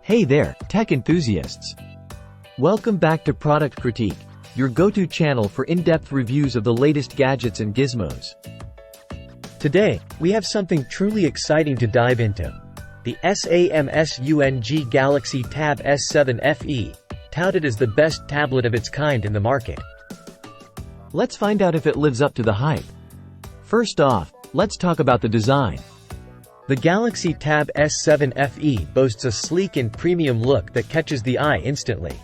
Hey there, tech enthusiasts! Welcome back to Product Critique, your go-to channel for in-depth reviews of the latest gadgets and gizmos. Today, we have something truly exciting to dive into. The Samsung Galaxy Tab S7 FE, touted as the best tablet of its kind in the market. Let's find out if it lives up to the hype. First off, let's talk about the design. The Galaxy Tab S7 FE boasts a sleek and premium look that catches the eye instantly.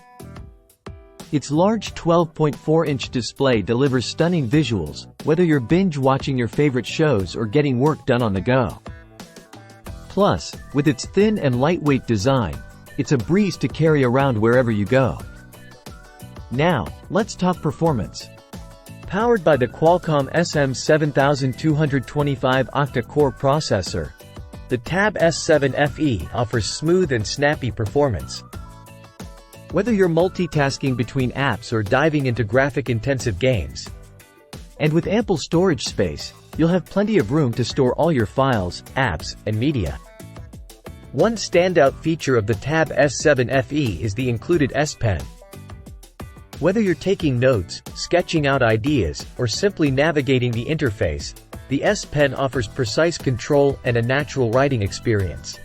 Its large 12.4-inch display delivers stunning visuals, whether you're binge-watching your favorite shows or getting work done on the go. Plus, with its thin and lightweight design, it's a breeze to carry around wherever you go. Now, let's talk performance. Powered by the Qualcomm SM7225 octa-core processor, the Tab S7 FE offers smooth and snappy performance. Whether you're multitasking between apps or diving into graphic-intensive games. And with ample storage space, you'll have plenty of room to store all your files, apps, and media. One standout feature of the Tab S7 FE is the included S Pen. Whether you're taking notes, sketching out ideas, or simply navigating the interface, the S Pen offers precise control and a natural writing experience.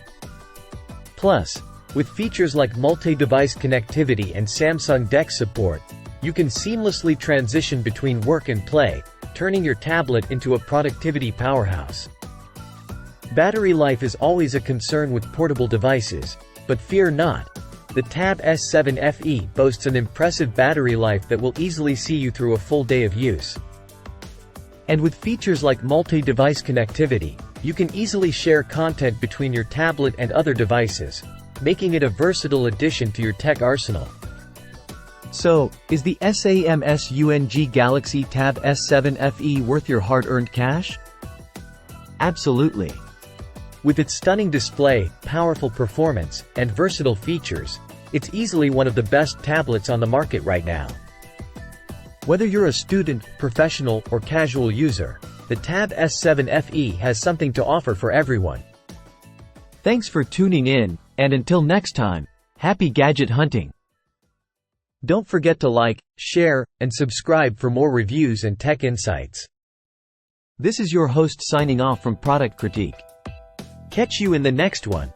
Plus, with features like multi-device connectivity and Samsung DeX support, you can seamlessly transition between work and play, turning your tablet into a productivity powerhouse. Battery life is always a concern with portable devices, but fear not. The Tab S7 FE boasts an impressive battery life that will easily see you through a full day of use. And with features like multi-device connectivity, you can easily share content between your tablet and other devices, making it a versatile addition to your tech arsenal. So, is the Samsung Galaxy Tab S7 FE worth your hard-earned cash? Absolutely. With its stunning display, powerful performance, and versatile features, it's easily one of the best tablets on the market right now. Whether you're a student, professional, or casual user, the Tab S7 FE has something to offer for everyone. Thanks for tuning in, and until next time, happy gadget hunting! Don't forget to like, share, and subscribe for more reviews and tech insights. This is your host signing off from Product Critique. Catch you in the next one.